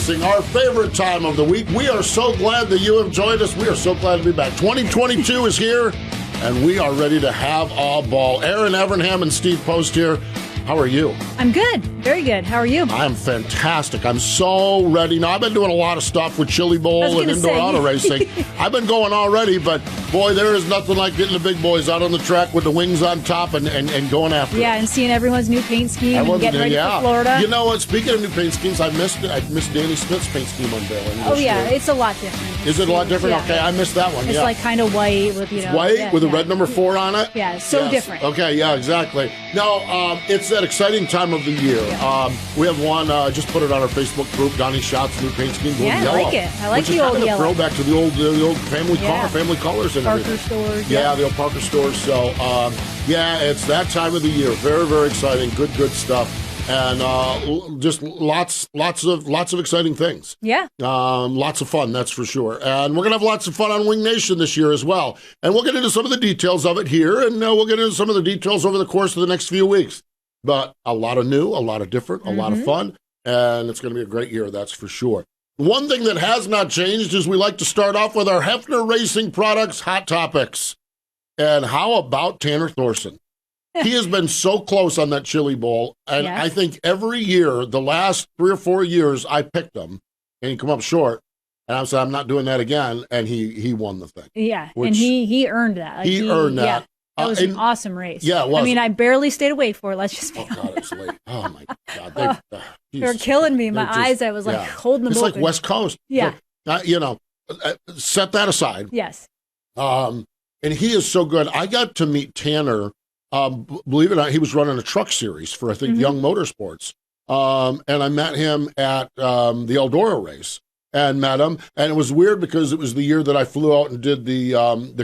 Racing, our favorite time of the week. We are so glad that you have joined us. We are so glad to be back. 2022 is here, and we are ready to have a ball. Erin Evernham and Steve Post here. How are you? I'm good. Very good. How are you? I'm fantastic. I'm so ready. Now, I've been doing a lot of stuff with Chili Bowl and indoor auto racing. I've been going already, but boy, there is nothing like getting the big boys out on the track with the wings on top and going after it. Yeah, and seeing everyone's new paint scheme and getting ready for Florida. You know what? Speaking of new paint schemes, I missed Danny Smith's paint scheme unveiling. Oh, yeah. It's a lot different. Is it a lot different? Yeah. Okay, I missed that one. It's like kind of white with, It's white with a red number 4 on it? Yeah, it's so different. Okay, yeah, exactly. No, it's that exciting time of the year. Yeah. We have one, just put it on our Facebook group, Donnie Scott's new paint scheme, I yellow, like it. I like the old yellow. Throwback to the old family family colors and Parker everything. stores. Yeah, the old Parker stores. So, it's that time of the year. Very, very exciting. Good stuff. And just lots of exciting things. Yeah. Lots of fun, that's for sure. And we're going to have lots of fun on Wing Nation this year as well. And we'll get into some of the details of it here, and we'll get into some of the details over the course of the next few weeks. But a lot of new, a lot of different, a lot of fun, and it's going to be a great year, that's for sure. One thing that has not changed is we like to start off with our Hefner Racing Products Hot Topics. And how about Tanner Thorson? He has been so close on that Chili Bowl, and I think every year, the last 3 or 4 years, I picked him, and he come up short, and I said, I'm not doing that again, and he won the thing. Yeah, and he earned that. Like he earned that. Yeah. That was an awesome race. Yeah, it was. I mean, I barely stayed awake for it. Let's just be honest. God, it's late. Oh, my God. They're killing me. My eyes, I was like holding them open. It's like West Coast. Yeah. Set that aside. Yes. And he is so good. I got to meet Tanner. Believe it or not, he was running a truck series for, I think, Young Motorsports. And I met him at the Eldora race and met him. And it was weird because it was the year that I flew out and did the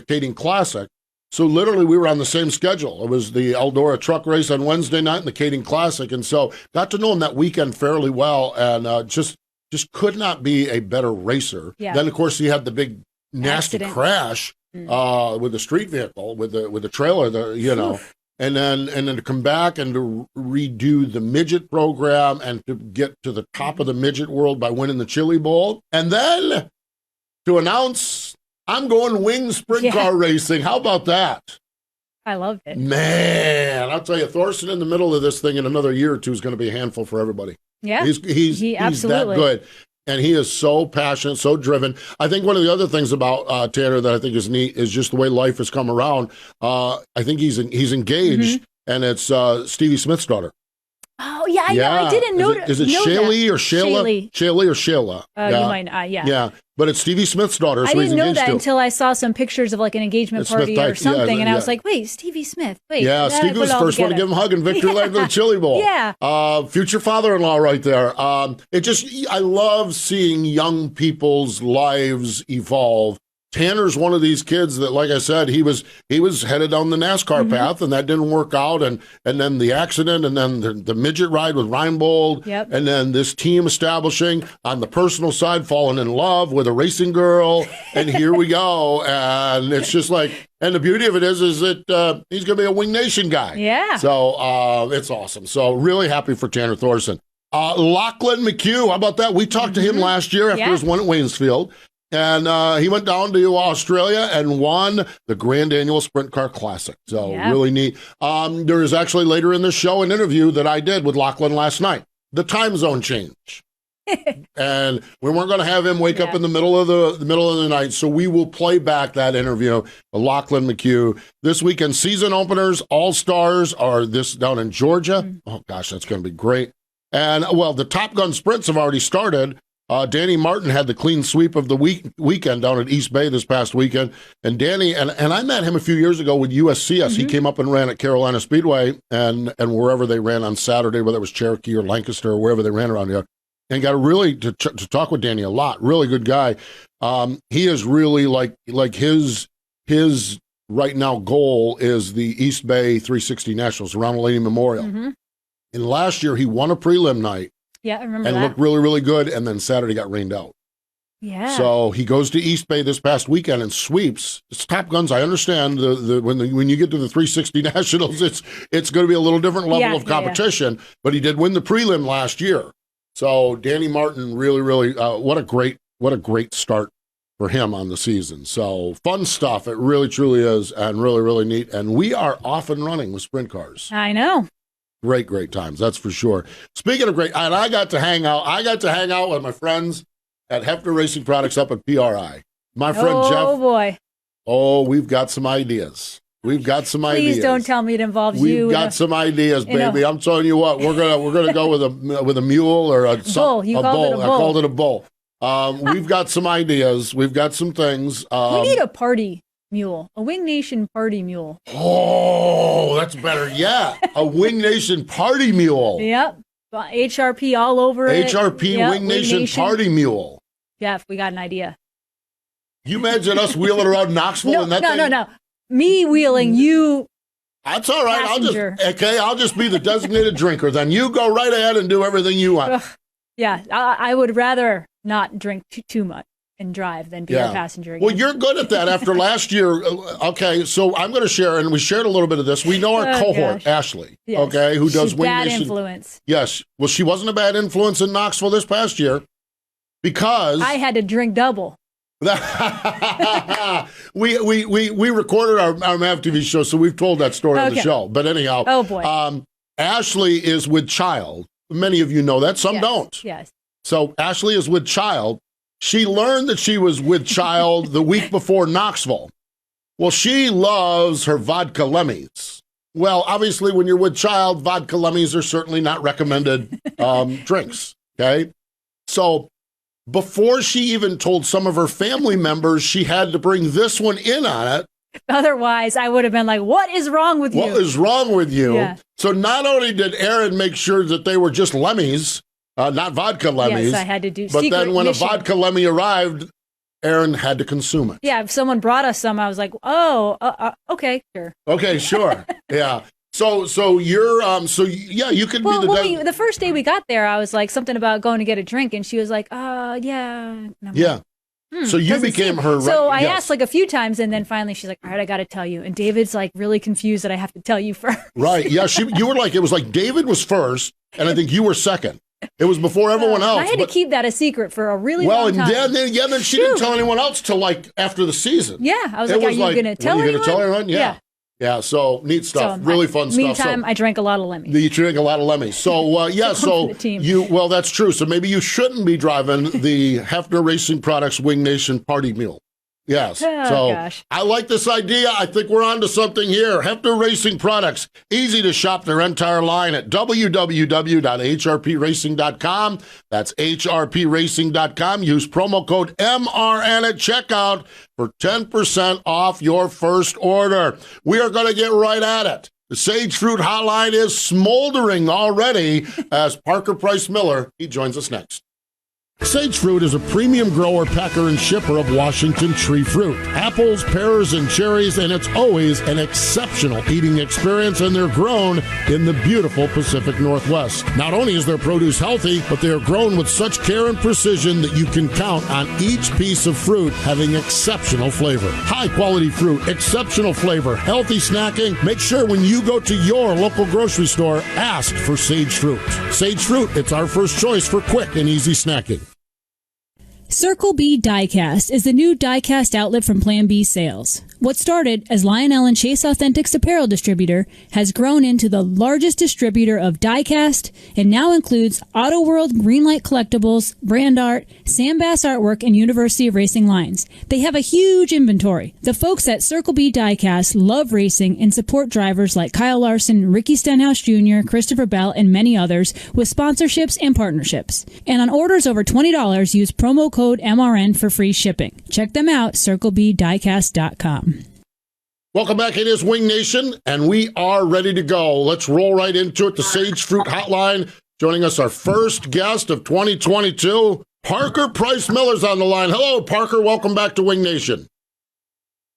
Kading Classic. So literally we were on the same schedule. It was the Eldora truck race on Wednesday night and the Kading Classic. And so got to know him that weekend fairly well and just could not be a better racer. Yeah. Then, of course, he had the big nasty crash with the street vehicle, with the trailer, and then to come back and to redo the midget program and to get to the top of the midget world by winning the Chili Bowl. And then to announce, I'm going wing sprint car racing. How about that? I loved it. Man, I'll tell you, Thorson in the middle of this thing in another year or two is going to be a handful for everybody. Yeah, he's that good. And he is so passionate, so driven. I think one of the other things about Tanner that I think is neat is just the way life has come around. I think he's engaged, and it's Stevie Smith's daughter. Oh, yeah, I know. I didn't know that. Is it Shaylee or Shayla? Shaylee or Shayla? You might, Yeah, but it's Stevie Smith's daughter. I didn't know that until I saw some pictures of like an engagement party or something, and I was like, wait, Stevie Smith. Wait. Yeah, Stevie was the first one to give him a hug in victory lane for the Chili Bowl. Yeah. Future father-in-law right there. I love seeing young people's lives evolve. Tanner's one of these kids that, like I said, he was headed down the NASCAR path, and that didn't work out, and then the accident, and then the midget ride with Reinbold, and then this team establishing on the personal side, falling in love with a racing girl, and here we go, and it's just like, and the beauty of it is that he's going to be a Wing Nation guy. Yeah. So it's awesome. So really happy for Tanner Thorson. Lachlan McHugh, how about that? We talked to him last year after his win at Waynesfield. And he went down to Australia and won the Grand Annual Sprint Car Classic. So really neat. There is actually later in this show an interview that I did with Lachlan last night. The time zone change. And we weren't going to have him wake up in the middle of the night, so we will play back that interview with Lachlan McHugh. This weekend, season openers, all-stars are this down in Georgia. Oh, gosh, that's going to be great. And, well, the Top Gun sprints have already started. Danny Martin had the clean sweep of the weekend down at East Bay this past weekend. And Danny, and I met him a few years ago with USCS. He came up and ran at Carolina Speedway and wherever they ran on Saturday, whether it was Cherokee or Lancaster or wherever they ran around here. And got really to talk with Danny a lot. Really good guy. He is really like his right now goal is the East Bay 360 Nationals, Ronald Laney Memorial. And last year he won a prelim night. Yeah, I remember and that. Looked really, really good, and then Saturday got rained out. Yeah. So he goes to East Bay this past weekend and sweeps. It's Top Guns. I understand when you get to the 360 Nationals, it's going to be a little different level of competition. But he did win the prelim last year. So Danny Martin really, what a great start for him on the season. So fun stuff. It really, truly is, and really neat. And we are off and running with sprint cars. I know. Great times, that's for sure. Speaking of great, and I got to hang out with my friends at Hefner Racing Products up at PRI. My friend Jeff. Oh, boy. Oh, we've got some ideas. Please don't tell me it involves you. We've got some ideas, baby. I'm telling you what, we're gonna go with a mule or a bull. You called it a bull. I called it a bull. We've got some ideas. We've got some things. We need a party mule, a Wing Nation party mule. Oh, that's better. Yeah, a Wing Nation party mule. Yep, HRP all over it. HRP yep. Wing Nation party mule. Jeff, we got an idea. You imagine us wheeling around Knoxville? No. Me wheeling, you. That's all right. I'll just be the designated drinker. Then you go right ahead and do everything you want. Yeah, I would rather not drink too much and drive than be a passenger again. Well, you're good at that after last year. Okay, so I'm going to share, and we shared a little bit of this. We know our cohort, Ashley, okay, who does Wing Nation. Bad influence. Yes. Well, she wasn't a bad influence in Knoxville this past year because I had to drink double. we recorded our MAV TV show, so we've told that story on the show. But anyhow, oh boy, Ashley is with child. Many of you know that. Some don't. Yes. So Ashley is with child. She learned that she was with child the week before Knoxville. Well, she loves her vodka lemmies. Well, obviously, when you're with child, vodka lemmies are certainly not recommended drinks. Okay, so. Before she even told some of her family members, she had to bring this one in on it. Otherwise, I would have been like, what is wrong with you? What is wrong with you? Yeah. So not only did Erin make sure that they were just lemmies, not vodka lemmies. Yes, I had to do but then when mission. a vodka lemmy arrived, Erin had to consume it. Yeah, if someone brought us some, I was like, okay, sure. Okay, sure. Yeah. So you're you could be the first day we got there, I was like something about going to get a drink, and she was like, yeah. Yeah. So you became her. So I asked like a few times, and then finally she's like, all right, I got to tell you. And David's like really confused that I have to tell you first. Right. Yeah. You were like, it was like David was first, and I think you were second. It was before everyone else. I had to keep that a secret for a really long time. Then she didn't tell anyone else till like after the season. Yeah. I was like, are you going to tell anyone? Are you going to tell everyone? Yeah. Yeah, so neat stuff. Really fun stuff. Meantime, I drank a lot of lemmies. You drank a lot of lemmies. So, that's true. So maybe you shouldn't be driving the Hefner Racing Products Wing Nation Party Mule. Yes. Gosh. I like this idea. I think we're on to something here. Hefner Racing Products. Easy to shop their entire line at www.hrpracing.com. That's hrpracing.com. Use promo code MRN at checkout for 10% off your first order. We are going to get right at it. The Sage Fruit Hotline is smoldering already as Parker Price Miller, he joins us next. Sage Fruit is a premium grower, packer, and shipper of Washington tree fruit. Apples, pears, and cherries, and it's always an exceptional eating experience, and they're grown in the beautiful Pacific Northwest. Not only is their produce healthy, but they are grown with such care and precision that you can count on each piece of fruit having exceptional flavor. High-quality fruit, exceptional flavor, healthy snacking. Make sure when you go to your local grocery store, ask for Sage Fruit. Sage Fruit, it's our first choice for quick and easy snacking. Circle B Diecast is the new diecast outlet from Plan B Sales. What started as Lionel and Chase Authentics apparel distributor has grown into the largest distributor of diecast and now includes Auto World, Greenlight Collectibles, Brand Art, Sam Bass Artwork, and University of Racing lines. They have a huge inventory. The folks at Circle B Diecast love racing and support drivers like Kyle Larson, Ricky Stenhouse Jr., Christopher Bell, and many others with sponsorships and partnerships. And on orders over $20, use promo code MRN for free shipping. Check them out, circlebdiecast.com. Welcome back. It is Wing Nation, and we are ready to go. Let's roll right into it. The Sage Fruit Hotline. Joining us, our first guest of 2022, Parker Price Miller's on the line. Hello, Parker. Welcome back to Wing Nation.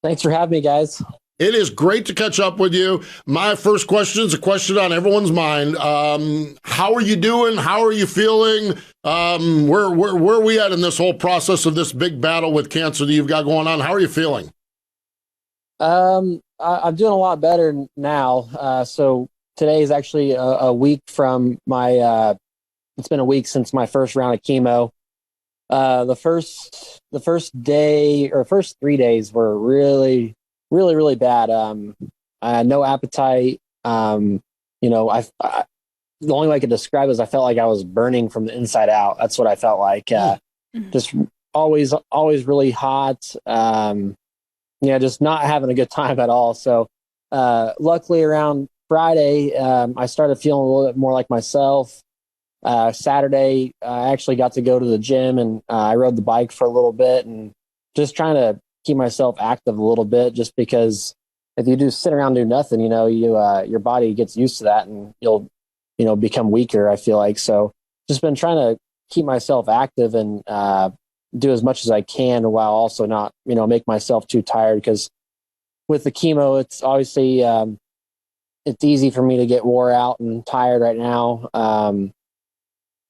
Thanks for having me, guys. It is great to catch up with you. My first question is a question on everyone's mind. How are you doing? How are you feeling? Where are we at in this whole process of this big battle with cancer that you've got going on? How are you feeling? I'm doing a lot better now. So today is actually a week from my it's been a week since my first round of chemo. The first day or first 3 days were really, really, really bad. I had no appetite. The only way I could describe it is I felt like I was burning from the inside out. That's what I felt like. Just always really hot. Just not having a good time at all. So, luckily around Friday, I started feeling a little bit more like myself. Saturday, I actually got to go to the gym and I rode the bike for a little bit and just trying to keep myself active a little bit, just because if you just sit around and do nothing, your body gets used to that and you'll become weaker, I feel like. So just been trying to keep myself active and do as much as I can while also not, make myself too tired, because with the chemo, it's obviously, it's easy for me to get wore out and tired right now.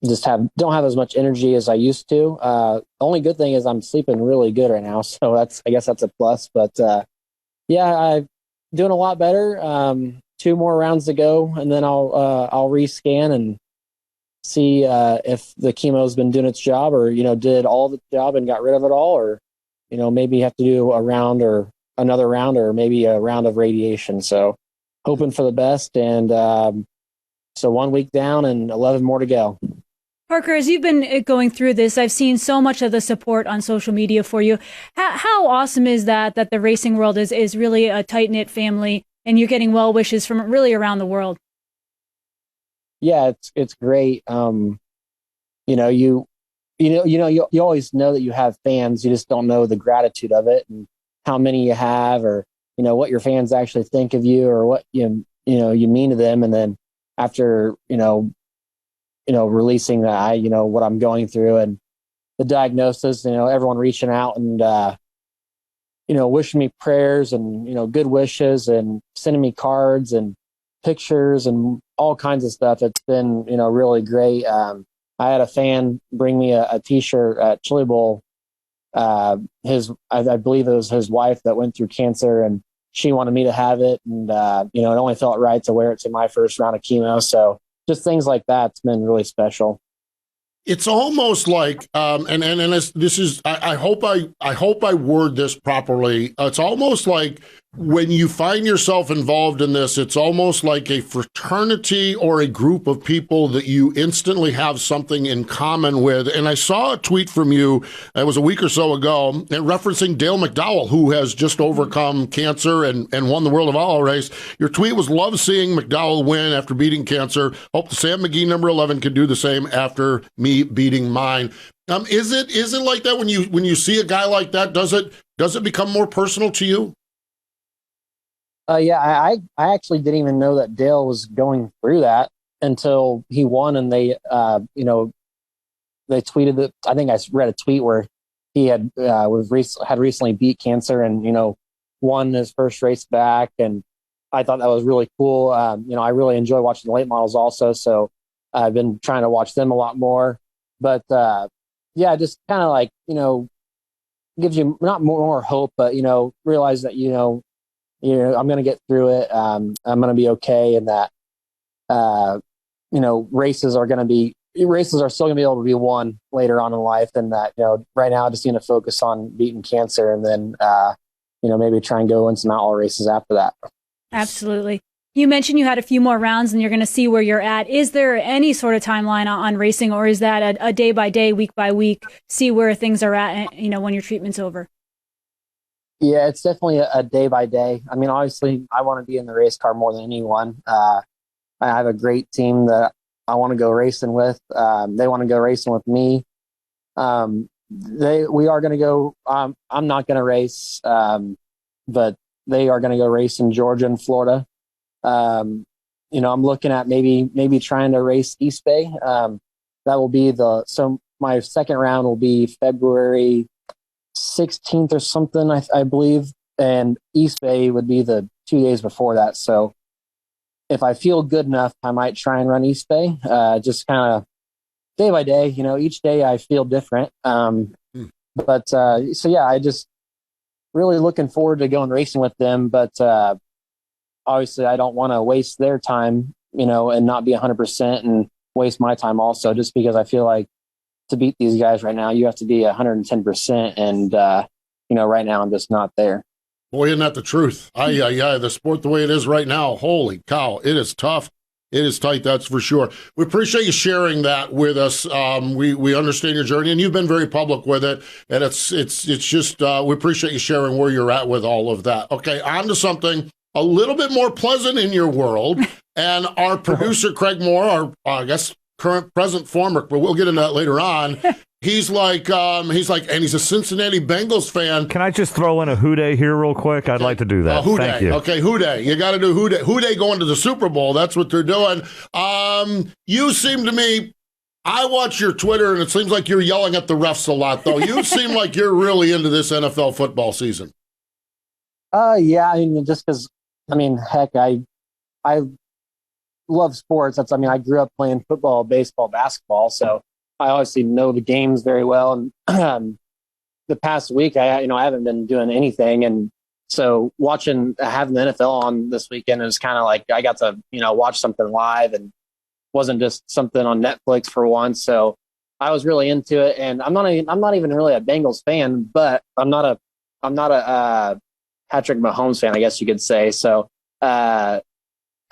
Don't have as much energy as I used to. The only good thing is I'm sleeping really good right now. So I guess that's a plus, but I'm doing a lot better. 2 more rounds to go, and then I'll rescan and see if the chemo's been doing its job, or did all the job and got rid of it all, or maybe have to do a round or another round, or maybe a round of radiation. So hoping for the best, and so 1 week down and 11 more to go. Parker, as you've been going through this, I've seen so much of the support on social media for you. How awesome is that the racing world is really a tight-knit family, and you're getting well wishes from really around the world? Yeah, it's great. You always know that you have fans. You just don't know the gratitude of it and how many you have, or what your fans actually think of you, or what you mean to them. And then after releasing that, what I'm going through and the diagnosis, everyone reaching out and wishing me prayers and good wishes and sending me cards and pictures and all kinds of stuff. It's been really great. I had a fan bring me a t-shirt at Chili Bowl. I believe it was his wife that went through cancer, and she wanted me to have it, and it only felt right to wear it to my first round of chemo. So just things like that's been really special. It's almost like, I hope I word this properly. It's almost like when you find yourself involved in this, it's almost like a fraternity or a group of people that you instantly have something in common with. And I saw a tweet from you, it was a week or so ago, referencing Dale McDowell, who has just overcome cancer and won the World of Outlaws race. Your tweet was, "Love seeing McDowell win after beating cancer. Hope the Sam McGee number 11 can do the same after me beating mine." Is it like that when you see a guy like that? Does it become more personal to you? I actually didn't even know that Dale was going through that until he won, and they tweeted that. I think I read a tweet where he had recently beat cancer and won his first race back, and I thought that was really cool. I really enjoy watching the late models also, so I've been trying to watch them a lot more. But just kind of like gives you not more hope, but realize that I'm going to get through it. I'm going to be okay. And that, races are still going to be able to be won later on in life. And that, right now I just need to focus on beating cancer, and then, maybe try and go win some outlaw races after that. Absolutely. You mentioned you had a few more rounds and you're going to see where you're at. Is there any sort of timeline on racing, or is that a day by day, week by week, see where things are at, when your treatment's over? Yeah, it's definitely a day by day. I mean, obviously, I want to be in the race car more than anyone. I have a great team that I want to go racing with. They want to go racing with me. We are going to go. I'm not going to race, but they are going to go race in Georgia and Florida. I'm looking at maybe trying to race East Bay. That will be so my second round will be February 16th or something, I believe, and East Bay would be the 2 days before that. So if I feel good enough, I might try and run East Bay, just kind of day by day. Each day I feel different. I just really looking forward to going racing with them. But obviously I don't want to waste their time, and not be 100% and waste my time also, just because I feel like to beat these guys right now, you have to be 110%. And, right now I'm just not there. Boy, isn't that the truth? The sport the way it is right now, holy cow, it is tough. It is tight, that's for sure. We appreciate you sharing that with us. We understand your journey, and you've been very public with it. And it's just we appreciate you sharing where you're at with all of that. Okay, on to something a little bit more pleasant in your world. And our producer Craig Moore, our I guess current, present, former, but we'll get into that later on. He's like, and he's a Cincinnati Bengals fan. Can I just throw in a Houday here real quick? I'd like to do that. Thank you. Okay, Houday. You got to do Houday. Houday going to the Super Bowl. That's what they're doing. You seem to me, I watch your Twitter, and it seems like you're yelling at the refs a lot, though. You seem like you're really into this NFL football season. Yeah, I mean, just because, heck, I love sports. I grew up playing football, baseball, basketball, so I obviously know the games very well. And the past week, I haven't been doing anything. And so having the NFL on this weekend, it was kind of like I got to, watch something live and wasn't just something on Netflix for once. So I was really into it. And I'm not even really a Bengals fan, but I'm not a Patrick Mahomes fan, I guess you could say. So I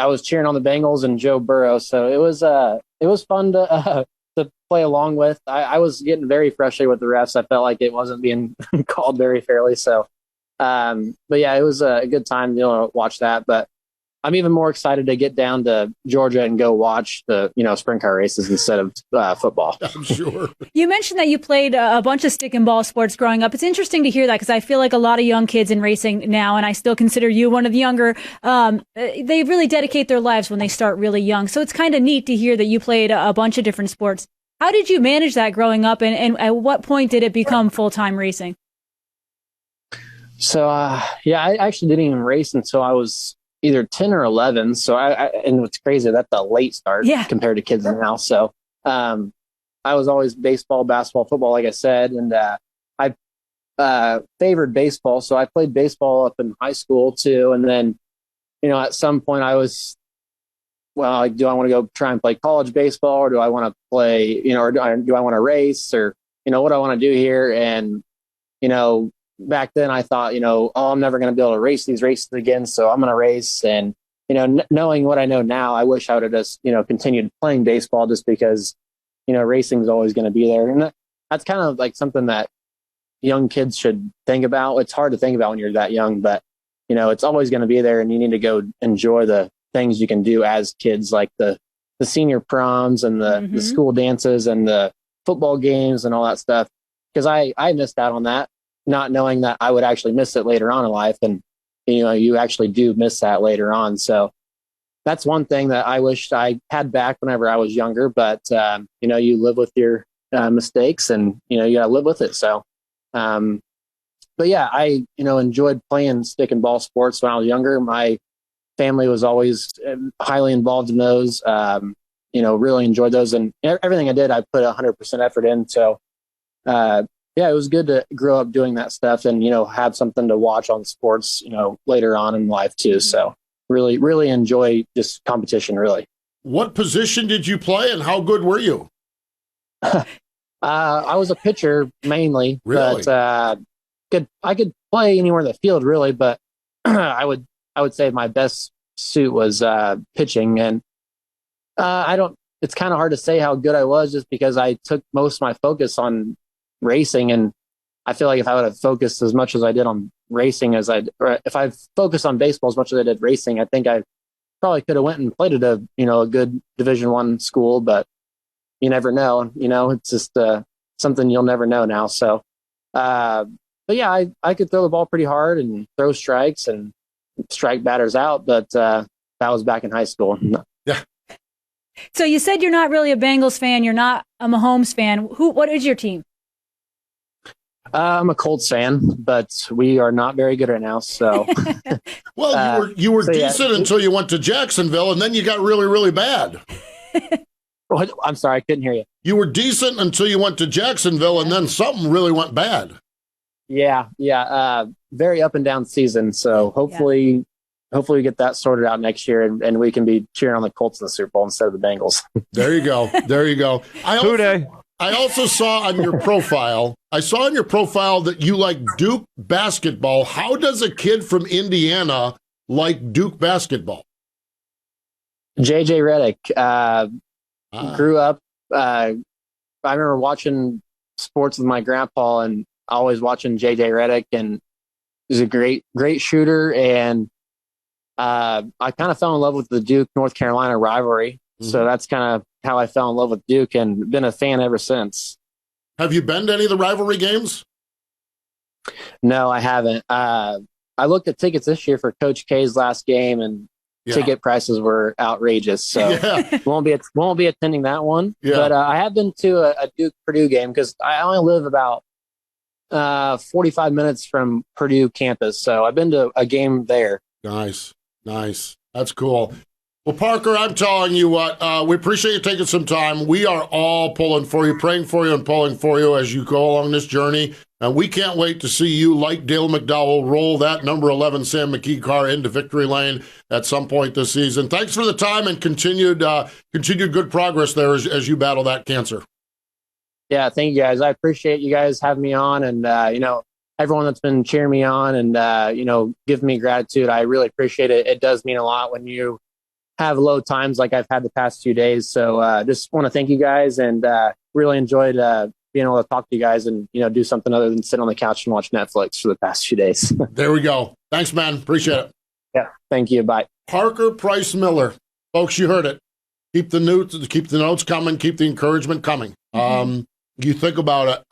was cheering on the Bengals and Joe Burrow. So it was fun to play along with. I was getting very frustrated with the refs. I felt like it wasn't being called very fairly. So, but yeah, it was a good time to watch that. But I'm even more excited to get down to Georgia and go watch the sprint car races instead of football. I'm sure. You mentioned that you played a bunch of stick and ball sports growing up. It's interesting to hear that because I feel like a lot of young kids in racing now, and I still consider you one of the younger, they really dedicate their lives when they start really young. So it's kind of neat to hear that you played a bunch of different sports. How did you manage that growing up, and at what point did it become full-time racing? So, I actually didn't even race until I was either 10 or 11. So and what's crazy, that's a late start compared to kids now. So, I was always baseball, basketball, football, like I said, and I favored baseball. So I played baseball up in high school too. And then, at some point I was, do I want to go try and play college baseball, or do I want to play, or do I want to race, or, what do I want to do here? And, back then I thought, I'm never going to be able to race these races again. So I'm going to race. And, knowing what I know now, I wish I would have just, continued playing baseball just because, racing is always going to be there. And that's kind of like something that young kids should think about. It's hard to think about when you're that young, but, it's always going to be there, and you need to go enjoy the things you can do as kids, like the senior proms and the school dances and the football games and all that stuff. Because I missed out on that, not knowing that I would actually miss it later on in life. And, you actually do miss that later on. So that's one thing that I wished I had back whenever I was younger. But, you live with your mistakes, and, you got to live with it. So, but yeah, I, enjoyed playing stick and ball sports when I was younger. My family was always highly involved in those, really enjoyed those, and everything I did, I put 100% effort in. So, it was good to grow up doing that stuff and, have something to watch on sports, later on in life too. So really, really enjoy this competition, really. What position did you play, and how good were you? I was a pitcher mainly, really? But I could play anywhere in the field really, but I would say my best suit was pitching. And it's kind of hard to say how good I was just because I took most of my focus on racing. And I feel like if I would have focused as much as I did on racing if I focused on baseball as much as I did racing, I think I probably could have went and played at a good Division I school, but you never know, it's just something you'll never know now. So, but yeah, I could throw the ball pretty hard and throw strikes and strike batters out, but that was back in high school. Yeah. So you said you're not really a Bengals fan. You're not a Mahomes fan. What is your team? I'm a Colts fan, but we are not very good right now. So, well, you were decent until you went to Jacksonville, and then you got really, really bad. I'm sorry, I couldn't hear you. You were decent until you went to Jacksonville, and then something really went bad. Yeah. Very up and down season. So hopefully hopefully we get that sorted out next year, and we can be cheering on the Colts in the Super Bowl instead of the Bengals. There you go. There you go. I also saw on your profile, that you like Duke basketball. How does a kid from Indiana like Duke basketball? JJ Redick grew up. I remember watching sports with my grandpa and always watching JJ Redick, and he's a great shooter. And I kind of fell in love with the Duke North Carolina rivalry. Mm-hmm. So that's kind of how I fell in love with Duke and been a fan ever since. Have you been to any of the rivalry games? No, I haven't. I looked at tickets this year for Coach K's last game, and ticket prices were outrageous. So won't be attending that one. Yeah. But I have been to a Duke Purdue game because I only live about 45 minutes from Purdue campus. So I've been to a game there. Nice. That's cool. Well, Parker, I'm telling you what, we appreciate you taking some time. We are all pulling for you, praying for you, and pulling for you as you go along this journey. And we can't wait to see you, like Dale McDowell, roll that number 11 Sam McKee car into victory lane at some point this season. Thanks for the time and continued good progress there as you battle that cancer. Yeah, thank you guys. I appreciate you guys having me on, and everyone that's been cheering me on and giving me gratitude. I really appreciate it. It does mean a lot when you have low times like I've had the past few days. So just want to thank you guys, and really enjoyed being able to talk to you guys and do something other than sit on the couch and watch Netflix for the past few days. There we go. Thanks, man. Appreciate it. Yeah, thank you. Bye. Parker Price Miller. Folks, you heard it. Keep the notes coming, keep the encouragement coming. Mm-hmm. You think about it,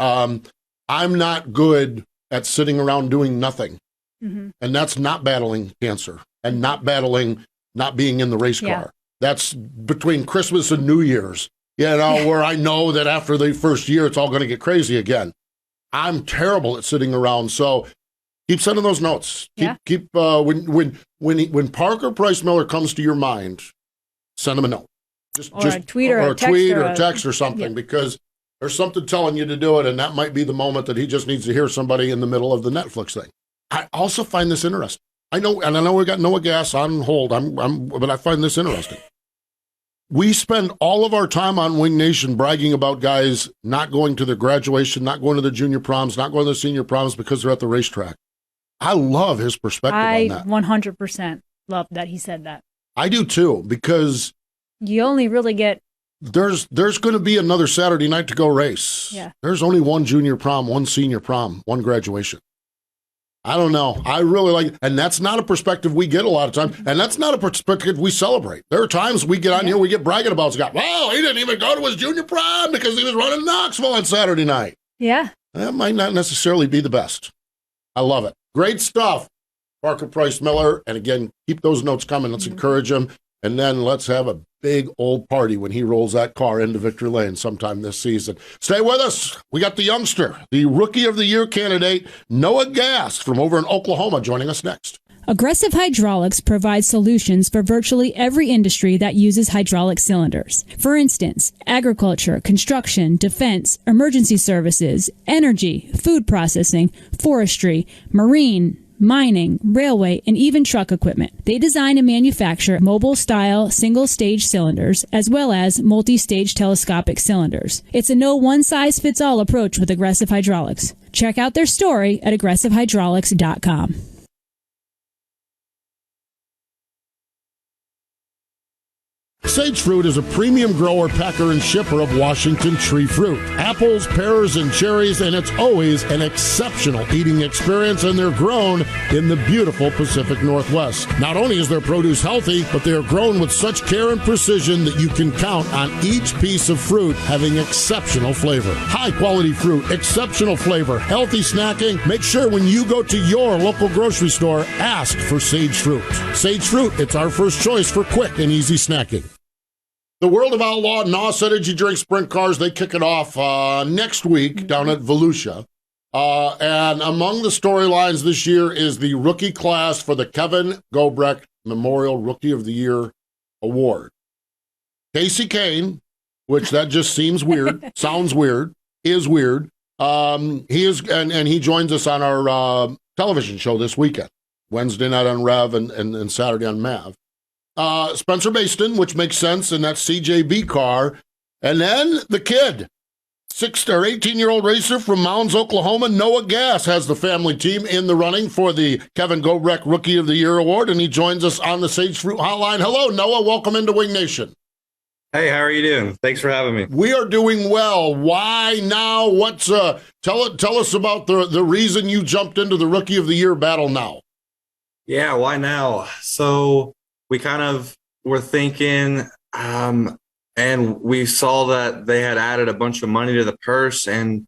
I'm not good at sitting around doing nothing. Mm-hmm. And that's not battling cancer and not being in the race car. That's between Christmas and New Year's, where I know that after the first year, it's all going to get crazy again. I'm terrible at sitting around. So keep sending those notes. Keep when Parker Price Miller comes to your mind, send him a note. Just a tweet or a text or something, because there's something telling you to do it, and that might be the moment that he just needs to hear somebody in the middle of the Netflix thing. I also find this interesting. I know we got Noah Gass on hold. But I find this interesting. We spend all of our time on Wing Nation bragging about guys not going to their graduation, not going to their junior proms, not going to their senior proms because they're at the racetrack. I love his perspective on that. 100% love that he said that. I do too, because you only really get. There's going to be another Saturday night to go race. Yeah. There's only one junior prom, one senior prom, one graduation. I don't know. I really like it. And that's not a perspective we get a lot of times. And that's not a perspective we celebrate. There are times we get on here, we get bragging about this guy. Wow, he didn't even go to his junior prom because he was running Knoxville on Saturday night. Yeah. That might not necessarily be the best. I love it. Great stuff. Parker Price Miller. And again, keep those notes coming. Let's encourage him. And then let's have a big old party when he rolls that car into victory lane sometime this season. Stay with us. We got the youngster, the Rookie of the Year candidate, Noah Gass from over in Oklahoma, joining us next. Aggressive Hydraulics provides solutions for virtually every industry that uses hydraulic cylinders. For instance, agriculture, construction, defense, emergency services, energy, food processing, forestry, marine, mining, railway, and even truck equipment. They design and manufacture mobile-style single-stage cylinders as well as multi-stage telescopic cylinders. It's a no one-size-fits-all approach with Aggressive Hydraulics. Check out their story at aggressivehydraulics.com. Sage Fruit is a premium grower, packer, and shipper of Washington tree fruit. Apples, pears, and cherries, and it's always an exceptional eating experience, and they're grown in the beautiful Pacific Northwest. Not only is their produce healthy, but they are grown with such care and precision that you can count on each piece of fruit having exceptional flavor. High-quality fruit, exceptional flavor, healthy snacking. Make sure when you go to your local grocery store, ask for Sage Fruit. Sage Fruit, it's our first choice for quick and easy snacking. The World of Outlaws NOS Energy Drink Sprint Cars, they kick it off next week down at Volusia. And among the storylines this year is the rookie class for the Kevin Gobrecht Memorial Rookie of the Year Award. Casey Kane, which that just seems weird, sounds weird, is weird. He joins us on our television show this weekend. Wednesday night on Rev and Saturday on Mav. Spencer Baston, which makes sense, in that CJB car. And then the kid, 18-year-old racer from Mounds, Oklahoma, Noah Gass, has the family team in the running for the Kevin Gobrek Rookie of the Year Award, and he joins us on the Sage Fruit Hotline. Hello, Noah. Welcome into Wing Nation. Hey, how are you doing? Thanks for having me. We are doing well. Why now? What's tell us about the reason you jumped into the Rookie of the Year battle now. Yeah, why now? So we kind of were thinking, and we saw that they had added a bunch of money to the purse, and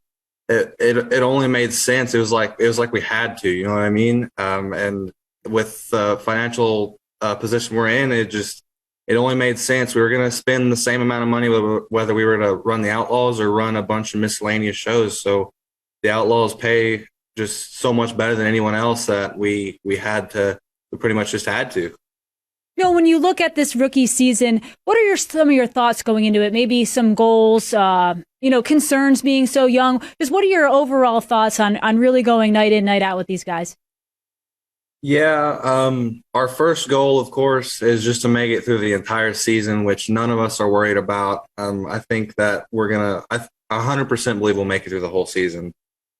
it only made sense. It was like we had to, you know what I mean? And with the financial position we're in, it only made sense. We were going to spend the same amount of money whether we were to run the Outlaws or run a bunch of miscellaneous shows. So the Outlaws pay just so much better than anyone else that we pretty much just had to. When you look at this rookie season, what are some of your thoughts going into it? Maybe some goals, concerns being so young. Just what are your overall thoughts on really going night in, night out with these guys? Yeah, our first goal, of course, is just to make it through the entire season, which none of us are worried about. I think that I 100% believe we'll make it through the whole season.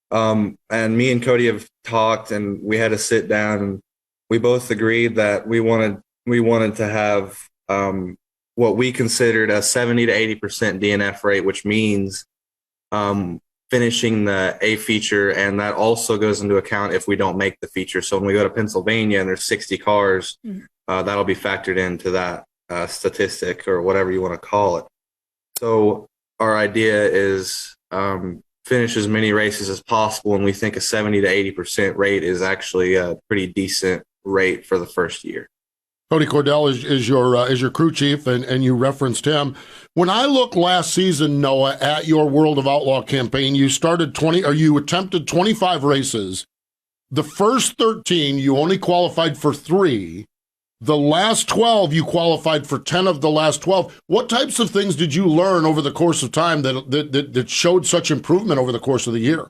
And me and Cody have talked, and we had to sit down, and we both agreed that we wanted to have what we considered a 70 to 80% DNF rate, which means finishing the A feature, and that also goes into account if we don't make the feature. So when we go to Pennsylvania and there's 60 cars, that'll be factored into that statistic or whatever you want to call it. So our idea is finish as many races as possible, and we think a 70 to 80% rate is actually a pretty decent rate for the first year. Cody Cordell is your crew chief, and you referenced him. When I look last season, Noah, at your World of Outlaw campaign, you attempted 25 races. The first 13, you only qualified for 3. The last 12, you qualified for 10 of the last 12. What types of things did you learn over the course of time that showed such improvement over the course of the year?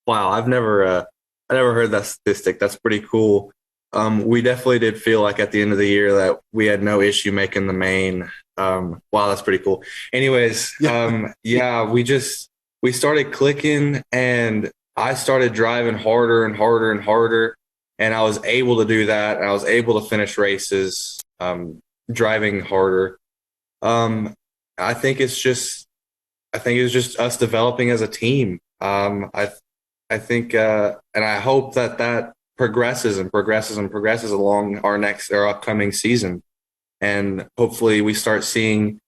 Wow, I never heard that statistic. That's pretty cool. We definitely did feel like at the end of the year that we had no issue making the main. Wow, that's pretty cool. Anyways, we started clicking, and I started driving harder and harder and harder, and I was able to do that. And I was able to finish races driving harder. I think it's just us developing as a team. I think, and I hope that progresses along our upcoming season, and hopefully we start seeing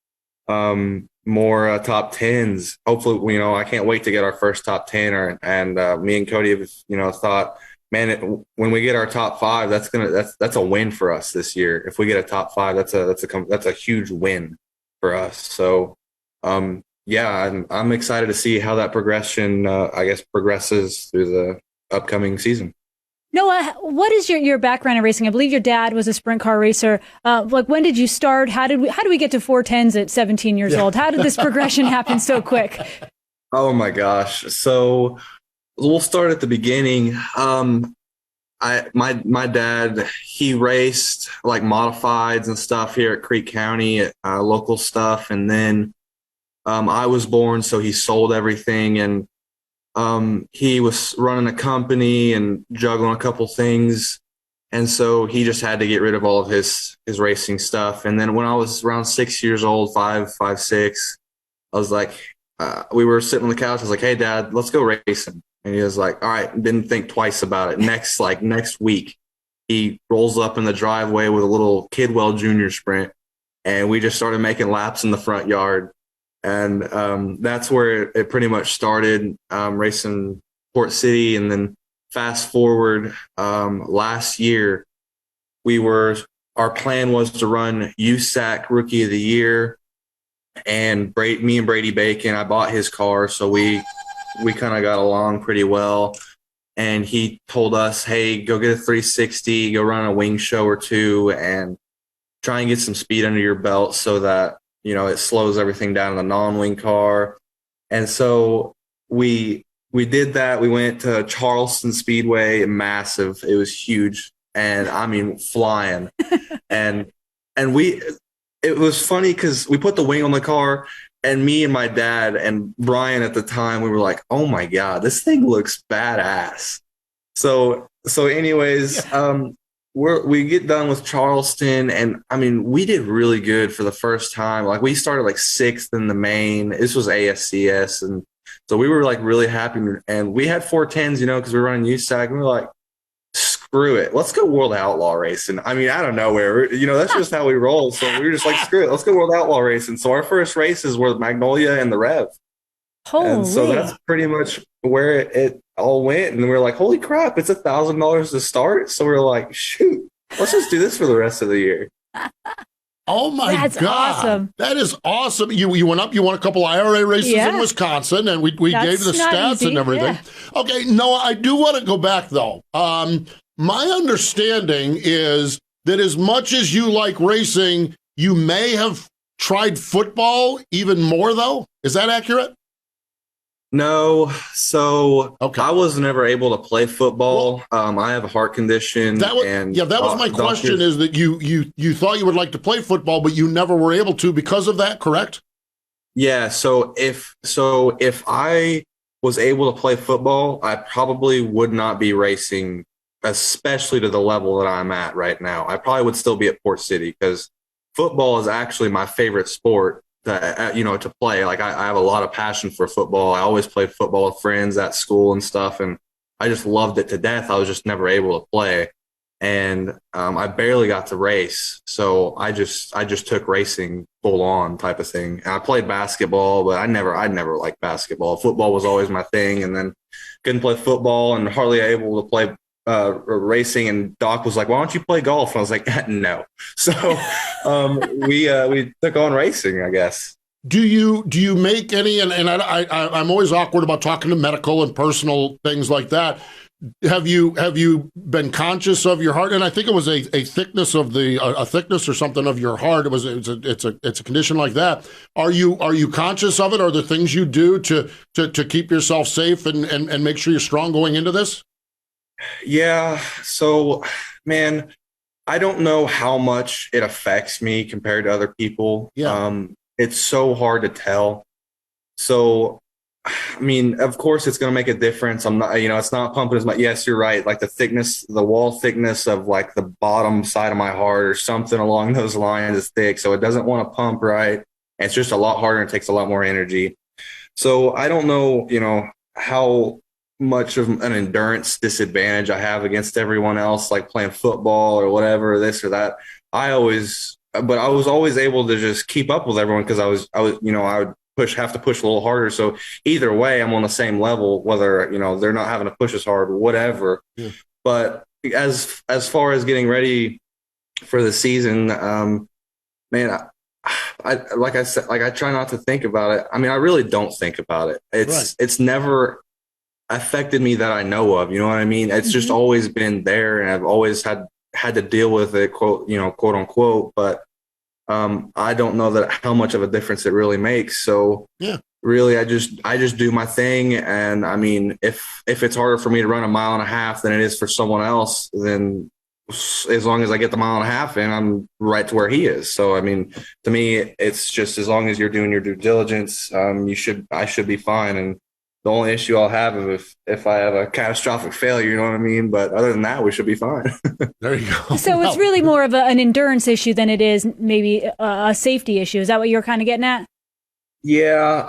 more top 10s. Hopefully, I can't wait to get our first top 10. And me and Cody have thought, man, when we get our top 5, that's a win for us this year. If we get a top 5, that's a huge win for us. So I'm excited to see how that progression progresses through the upcoming season. Noah, what is your background in racing? I believe your dad was a sprint car racer. When did you start? How did we get to 410s at 17 years old? How did this progression happen so quick? Oh my gosh. So we'll start at the beginning. My dad, he raced like modifieds and stuff here at Creek County, local stuff. And then I was born, so he sold everything, and he was running a company and juggling a couple things. And so he just had to get rid of all of his racing stuff. And then when I was around 6 years old, 6, I was like, we were sitting on the couch. I was like, hey, Dad, let's go racing. And he was like, all right, didn't think twice about it. Next week, he rolls up in the driveway with a little Kidwell Junior Sprint, and we just started making laps in the front yard. And that's where it pretty much started, racing Port City. And then fast forward, last year, our plan was to run USAC Rookie of the Year. And me and Brady Bacon, I bought his car, so we kind of got along pretty well. And he told us, hey, go get a 360, go run a wing show or 2, and try and get some speed under your belt so that, it slows everything down in the non-wing car. And so we did that. We went to Charleston Speedway, massive. It was huge. and I mean flying. and it was funny because we put the wing on the car, and me and my dad and Brian at the time, we were like, oh my God, this thing looks badass. So anyways, we get done with Charleston, and I mean, we did really good for the first time. Like, we started like 6th in the main. This was ASCS, and so we were like really happy. And we had 410s, because we were running USAC, and we were like, screw it, let's go World Outlaw Racing. I mean, out of nowhere, that's just how we roll. So we were just like, screw it, let's go World Outlaw Racing. So our first races were Magnolia and the Rev. Holy. And so that's pretty much where it all went. And we were like, holy crap, it's $1,000 to start. So we were like, shoot, let's just do this for the rest of the year. Oh my That's God. Awesome. That is awesome. You went up, you won a couple IRA races in Wisconsin, and we gave the stats easy. and everything. Yeah. Okay, Noah, I do want to go back though. My understanding is that as much as you like racing, you may have tried football even more though. Is that accurate? No. So I was never able to play football. I have a heart condition. That was my question, is that you thought you would like to play football, but you never were able to because of that, correct? Yeah. So if I was able to play football, I probably would not be racing, especially to the level that I'm at right now. I probably would still be at Port City, because football is actually my favorite sport to play. Like, I have a lot of passion for football. I always played football with friends at school and stuff, and I just loved it to death. I was just never able to play, and I barely got to race. So I just took racing full on type of thing. And I played basketball, but I never liked basketball. Football was always my thing, and then couldn't play football and hardly able to play racing. And Doc was like, why don't you play golf? And I was like, no. So we took on racing, I guess. Do you make any, and I'm always awkward about talking to medical and personal things like that. Have you been conscious of your heart? And I think it was a thickness of a thickness or something of your heart. It's a condition like that. Are you conscious of it? Are there things you do to keep yourself safe and make sure you're strong going into this? Yeah. So, man, I don't know how much it affects me compared to other people. Yeah. It's so hard to tell. So, I mean, of course it's going to make a difference. I'm not, it's not pumping as much. Yes, you're right. Like the wall thickness of like the bottom side of my heart or something along those lines is thick. So it doesn't want to pump right. And it's just a lot harder and takes a lot more energy. So I don't know, how much of an endurance disadvantage I have against everyone else, like playing football or whatever, this or that. I was always able to just keep up with everyone, because I would have to push a little harder. So either way, I'm on the same level, whether, they're not having to push as hard or whatever. Yeah. But as far as getting ready for the season, man, I try not to think about it. I mean, I really don't think about it. It's never affected me that I know of, you know what I mean? It's just always been there, and I've always had to deal with it, quote unquote, but I don't know that how much of a difference it really makes. So yeah, really, I just do my thing. And I mean, if it's harder for me to run 1.5 miles than it is for someone else, then as long as I get the 1.5 miles in, I'm right to where he is. So, I mean, to me, it's just, as long as you're doing your due diligence, I should be fine. And the only issue I'll have is if I have a catastrophic failure, you know what I mean? But other than that, we should be fine. There you go. So it's really more of an endurance issue than it is maybe a safety issue. Is that what you're kind of getting at? Yeah.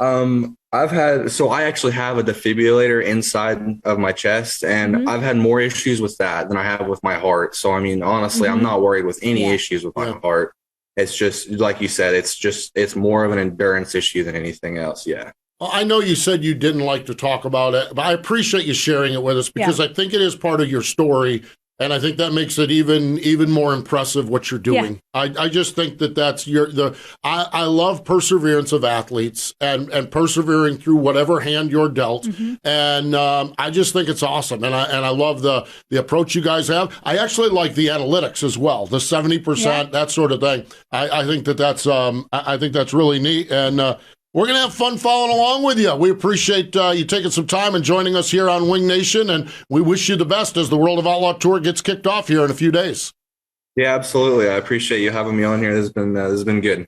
I actually have a defibrillator inside of my chest, and I've had more issues with that than I have with my heart. So, I mean, honestly, I'm not worried with any issues with my heart. It's just, like you said, it's more of an endurance issue than anything else. Yeah. Well, I know you said you didn't like to talk about it, but I appreciate you sharing it with us, because I think it is part of your story, and I think that makes it even more impressive what you're doing. Yeah. I just think that's I love perseverance of athletes and persevering through whatever hand you're dealt, and I just think it's awesome, and I love the approach you guys have. I actually like the analytics as well, the 70%, that sort of thing. I think that's really neat, and We're going to have fun following along with you. We appreciate you taking some time and joining us here on Wing Nation, and we wish you the best as the World of Outlaw Tour gets kicked off here in a few days. Yeah, absolutely. I appreciate you having me on here. This has been good.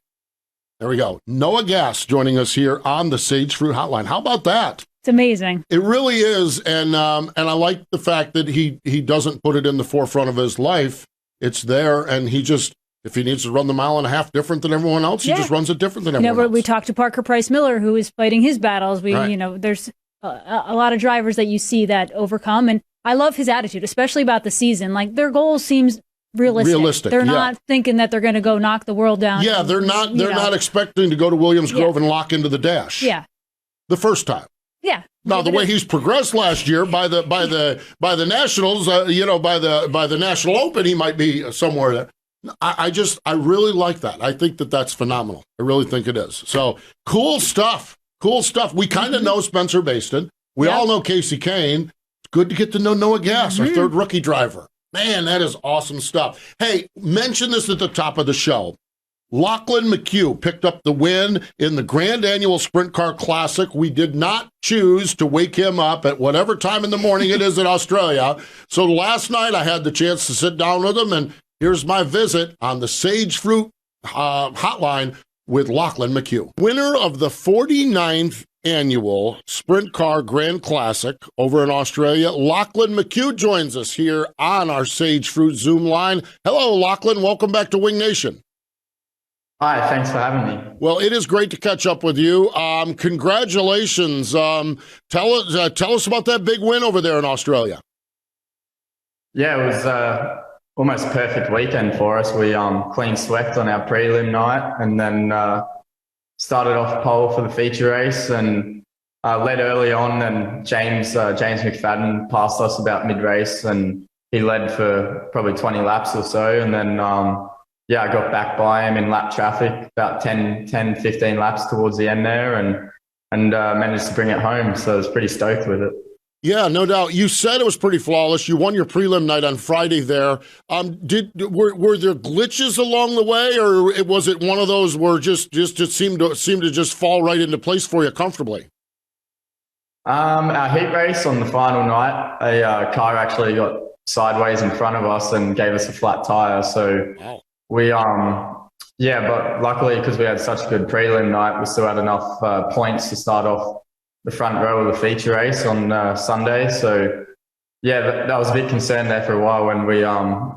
There we go. Noah Gass joining us here on the Sage Fruit Hotline. How about that? It's amazing. It really is, and I like the fact that he doesn't put it in the forefront of his life. It's there, and he just, if he needs to run the mile and a half different than everyone else, he just runs it different than everyone else. We talked to Parker Price Miller, who is fighting his battles. There's a lot of drivers that you see that overcome, and I love his attitude, especially about the season. Like, their goal seems realistic. They're not thinking that they're going to go knock the world down. Yeah, they're not. They're not expecting to go to Williams Grove and lock into the dash. Yeah, the first time. Yeah. Now the way he's progressed last year by the Nationals, by the National Open, he might be somewhere there. I really like that. I think that's phenomenal. I really think it is. So cool stuff. Cool stuff. We kind of know Spencer Baston. We all know Casey Kane. It's good to get to know Noah Gass, our third rookie driver. Man, that is awesome stuff. Hey, mention this at the top of the show. Lachlan McHugh picked up the win in the Grand Annual Sprint Car Classic. We did not choose to wake him up at whatever time in the morning it is in Australia. So last night I had the chance to sit down with him, and here's my visit on the Sage Fruit Hotline with Lachlan McHugh. Winner of the 49th Annual Sprint Car Grand Classic over in Australia, Lachlan McHugh joins us here on our Sage Fruit Zoom line. Hello, Lachlan. Welcome back to Wing Nation. Hi, thanks for having me. Well, it is great to catch up with you. Congratulations. Tell us about that big win over there in Australia. Yeah, it was almost perfect weekend for us. We clean swept on our prelim night, and then started off pole for the feature race and led early on. And James McFadden passed us about mid-race, and he led for probably 20 laps or so. And then I got back by him in lap traffic about 10, 15 laps towards the end there, and managed to bring it home. So I was pretty stoked with it. Yeah, no doubt. You said it was pretty flawless. You won your prelim night on Friday there. Were there glitches along the way, or was it one of those where it seemed to just fall right into place for you comfortably? Our heat race on the final night, a car actually got sideways in front of us and gave us a flat tire. So wow. We, but luckily, because we had such a good prelim night, we still had enough points to start off the front row of the feature race on Sunday. So, that was a bit concerned there for a while when we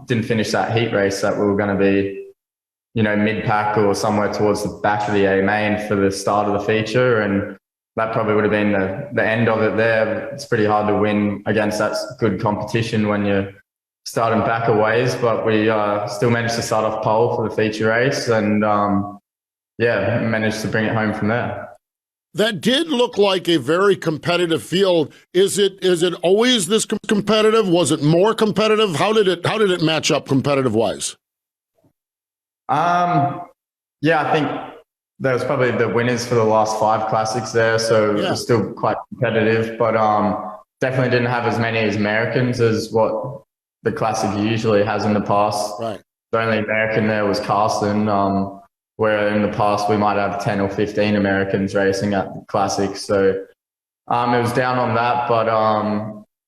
didn't finish that heat race, that we were going to be, mid-pack or somewhere towards the back of the A main for the start of the feature. And that probably would have been the end of it there. It's pretty hard to win against that good competition when you're starting back a ways, but we still managed to start off pole for the feature race and, managed to bring it home from there. That did look like a very competitive field. Is it always this competitive? Was it more competitive? How did it match up competitive wise? I think there was probably the winners for the last 5 classics there, so it was still quite competitive, but definitely didn't have as many as Americans as what the classic usually has in the past. Right. The only American there was Carson, where in the past we might have 10 or 15 Americans racing at the classic. So it was down on that, but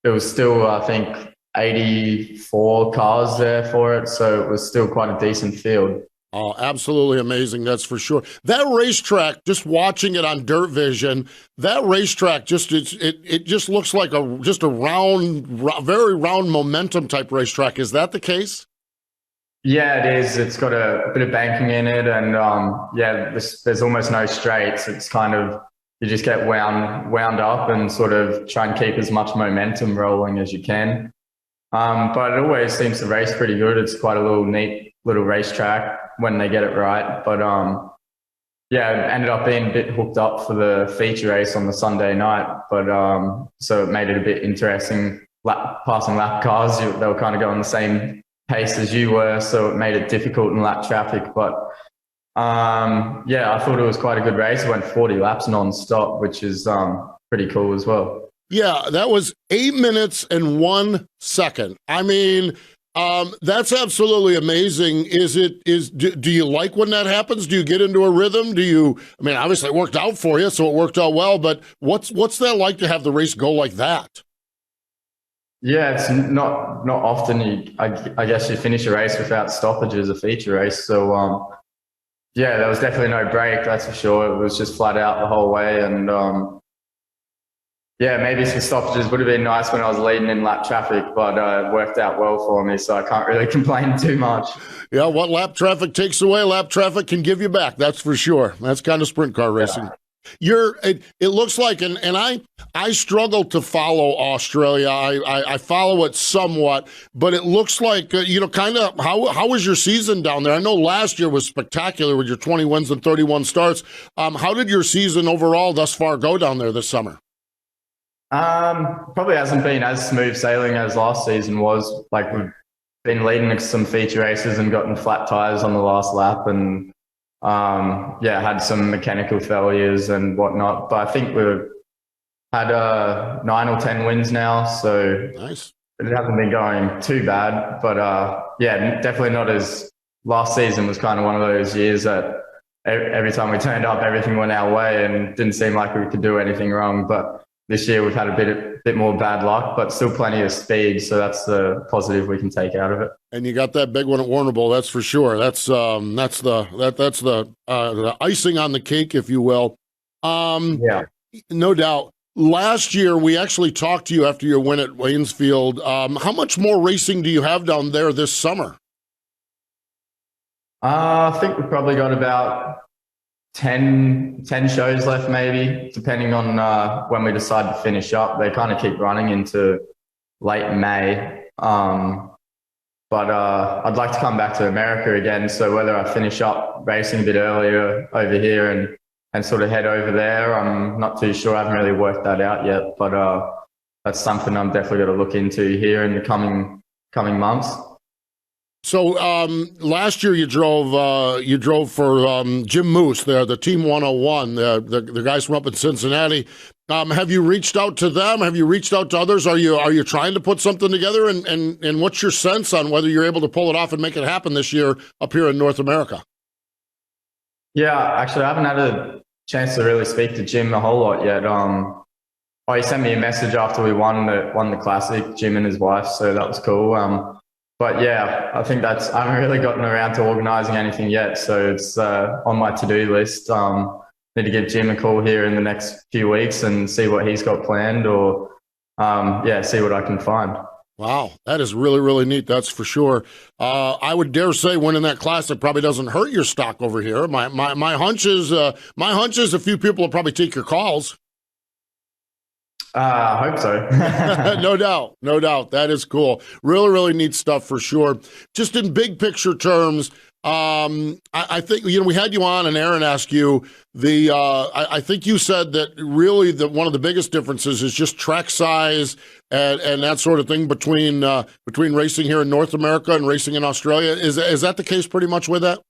it was still, I think, 84 cars there for it. So it was still quite a decent field. Oh, absolutely amazing. That's for sure. That racetrack, just watching it on Dirt Vision, that racetrack it just looks like a round, very round momentum type racetrack. Is that the case? Yeah, it is. It's got a bit of banking in it, and there's almost no straights. It's kind of, you just get wound up and sort of try and keep as much momentum rolling as you can. But it always seems to race pretty good. It's quite a neat little racetrack when they get it right. But it ended up being a bit hooked up for the feature race on the Sunday night. But so it made it a bit interesting. Passing lap cars, they were kind of going the same pace as you were, so it made it difficult in lap traffic. But I thought it was quite a good race. It went 40 laps non-stop, which is pretty cool as well. Yeah, that was 8 minutes and 1 second. I mean, That's absolutely amazing. Do you like when that happens? Do you get into a rhythm? Obviously it worked out for you, so it worked out well, but what's that like to have the race go like that? Yeah, it's not often I guess you finish a race without stoppages, a feature race. So, yeah, there was definitely no break, that's for sure. It was just flat out the whole way. And, yeah, maybe some stoppages would have been nice when I was leading in lap traffic, but it worked out well for me, so I can't really complain too much. Yeah, what lap traffic takes away, lap traffic can give you back, that's for sure. That's kind of sprint car racing. It looks like, and I struggle to follow Australia. I follow it somewhat, but it looks like, kind of, how was your season down there? I know last year was spectacular with your 20 wins and 31 starts. How did your season overall thus far go down there this summer? Probably hasn't been as smooth sailing as last season was. Like, we've been leading some feature races and gotten flat tires on the last lap, and had some mechanical failures and whatnot. But I think we've had 9 or 10 wins now, so nice. It hasn't been going too bad. But definitely not as last season was kind of one of those years that every time we turned up, everything went our way and didn't seem like we could do anything wrong. But this year we've had a bit more bad luck, but still plenty of speed. So that's the positive we can take out of it. And you got that big one at Warrnambool, that's for sure. That's the icing on the cake, if you will. Yeah, no doubt. Last year we actually talked to you after your win at Waynesfield. How much more racing do you have down there this summer? I think we've probably got about 10 shows left, maybe, depending on when we decide to finish up. They kind of keep running into late May. But I'd like to come back to America again. So whether I finish up racing a bit earlier over here and sort of head over there, I'm not too sure. I haven't really worked that out yet. But that's something I'm definitely going to look into here in the coming months. So last year you drove for Jim Moose, the Team 101, the guys from up in Cincinnati. Have you reached out to them? Have you reached out to others? Are you trying to put something together? And what's your sense on whether you're able to pull it off and make it happen this year up here in North America? Yeah, actually, I haven't had a chance to really speak to Jim a whole lot yet. He sent me a message after we won the Classic, Jim and his wife, so that was cool. But yeah, I think I haven't really gotten around to organising anything yet, so it's on my to-do list. Need to give Jim a call here in the next few weeks and see what he's got planned, or see what I can find. Wow, that is really, really neat. That's for sure. I would dare say winning that Classic probably doesn't hurt your stock over here. My hunch is a few people will probably take your calls. I hope so. No doubt. That is cool. Really, really neat stuff for sure. Just in big picture terms, I think, we had you on and Erin asked you I think you said that really one of the biggest differences is just track size and that sort of thing between racing here in North America and racing in Australia. Is that the case pretty much with that?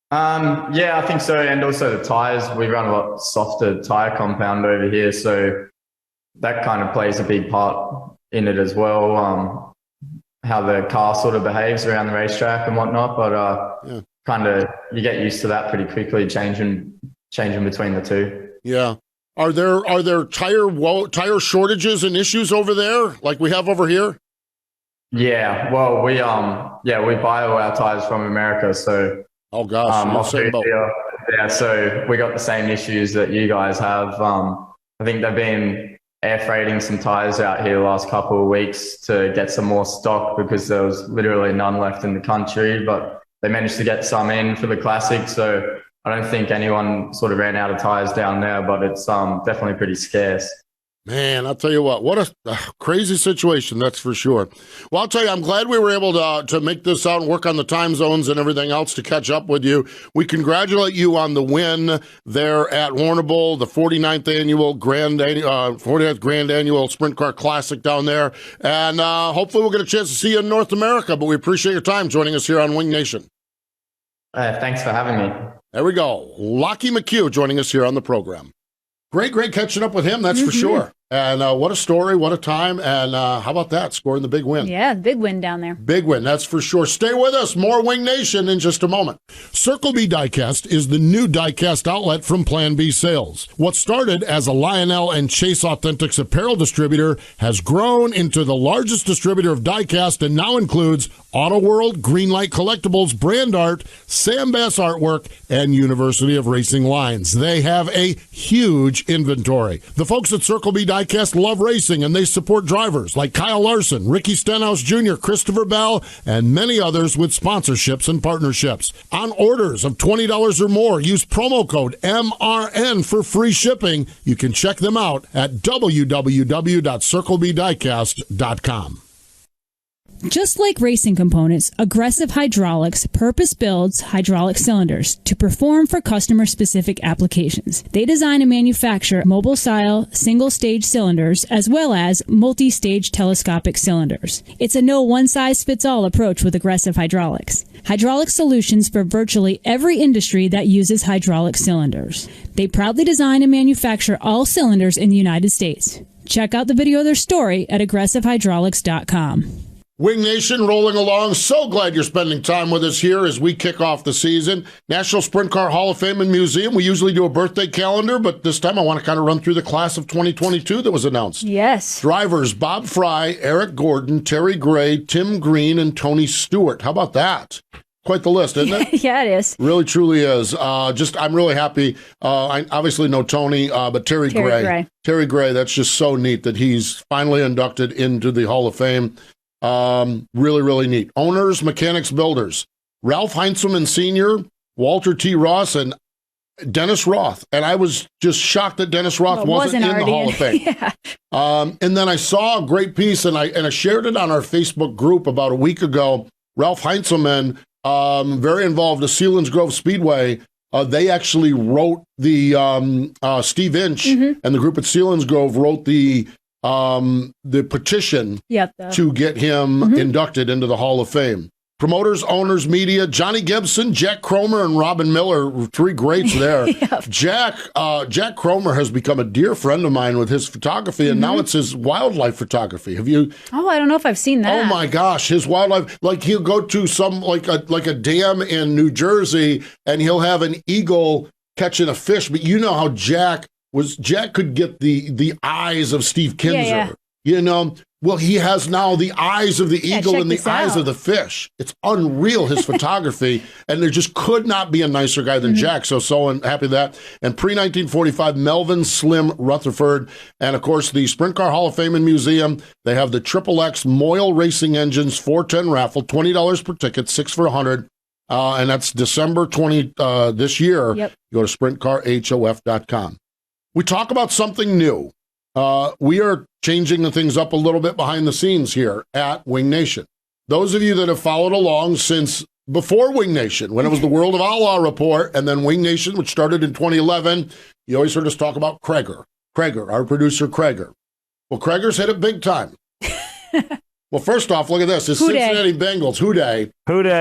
Yeah, I think so. And also the tires, we run a lot softer tire compound over here. So that kind of plays a big part in it as well. How the car sort of behaves around the racetrack and whatnot. But kind of you get used to that pretty quickly, changing between the two. Yeah. Are there tire shortages and issues over there like we have over here? Yeah. Well, we buy all our tires from America, so. Oh gosh, so we got the same issues that you guys have. I think they've been air freighting some tires out here the last couple of weeks to get some more stock because there was literally none left in the country, but they managed to get some in for the Classic. So I don't think anyone sort of ran out of tires down there, but it's definitely pretty scarce. Man, I'll tell you what a crazy situation, that's for sure. Well, I'll tell you, I'm glad we were able to make this out and work on the time zones and everything else to catch up with you. We congratulate you on the win there at Warrnambool, the 49th Grand Annual Sprint Car Classic down there. And hopefully we'll get a chance to see you in North America, but we appreciate your time joining us here on Wing Nation. Thanks for having me. There we go. Lachlan McHugh joining us here on the program. Great catching up with him, that's for sure. And what a story, what a time. And how about that, scoring the big win? Yeah, big win down there. Big win, that's for sure. Stay with us. More Wing Nation in just a moment. Circle B Diecast is the new diecast outlet from Plan B Sales. What started as a Lionel and Chase Authentics apparel distributor has grown into the largest distributor of diecast and now includes Auto World, Greenlight Collectibles, Brand Art, Sam Bass Artwork, and University of Racing Lines. They have a huge inventory. The folks at Circle B Diecast love racing, and they support drivers like Kyle Larson, Ricky Stenhouse Jr., Christopher Bell, and many others with sponsorships and partnerships. On orders of $20 or more, use promo code MRN for free shipping. You can check them out at www.circlebdiecast.com. Just like racing components, Aggressive Hydraulics purpose-builds hydraulic cylinders to perform for customer-specific applications. They design and manufacture mobile-style, single-stage cylinders as well as multi-stage telescopic cylinders. It's a no one-size-fits-all approach with Aggressive Hydraulics. Hydraulic solutions for virtually every industry that uses hydraulic cylinders. They proudly design and manufacture all cylinders in the United States. Check out the video of their story at aggressivehydraulics.com. Wing Nation rolling along. So glad you're spending time with us here as we kick off the season. National Sprint Car Hall of Fame and Museum. We usually do a birthday calendar, but this time I want to kind of run through the class of 2022 that was announced. Yes. Drivers Bob Fry, Eric Gordon, Terry Gray, Tim Green, and Tony Stewart. How about that? Quite the list, isn't it? Yeah, it is. Really, truly is. I'm really happy. I obviously know Tony, but Terry Gray. Terry Gray, that's just so neat that he's finally inducted into the Hall of Fame. Really, really neat. Owners, mechanics, builders. Ralph Heinzelman Sr., Walter T. Ross, and Dennis Roth. And I was just shocked that Dennis Roth wasn't in the Hall of Fame. Yeah. And then I saw a great piece, and I shared it on our Facebook group about a week ago. Ralph Heinzelman, very involved with Sealands Grove Speedway. They actually wrote the Steve Inch and the group at Sealands Grove wrote the petition to get him inducted into the Hall of Fame. Promoters, owners, media, Johnny Gibson, Jack Cromer, and Robin Miller, three greats there. Jack Cromer has become a dear friend of mine with his photography, and now it's his wildlife photography. Have you? Oh, I don't know if I've seen that. Oh my gosh, his wildlife! Like he'll go to some like a dam in New Jersey, and he'll have an eagle catching a fish. But you know how Jack could get the eyes of Steve Kinzer. Yeah. You know, well, he has now the eyes of the eagle and the eyes of the fish. It's unreal, his photography, and there just could not be a nicer guy than Jack. So happy with that. And pre-1945, Melvin Slim Rutherford, and of course the Sprint Car Hall of Fame and Museum. They have the XXX Moyle Racing Engines 410 raffle, $20 per ticket, 6 for $100. And that's December 20 this year. Yep. Go to sprintcarhof.com. We talk about something new. We are changing the things up a little bit behind the scenes here at Wing Nation. Those of you that have followed along since before Wing Nation, when it was the World of Outlaw report, and then Wing Nation, which started in 2011, you always heard us talk about Krager, our producer Krager. Well, Krager's hit it big time. Well, first off, look at this. It's Cincinnati Bengals. Houday.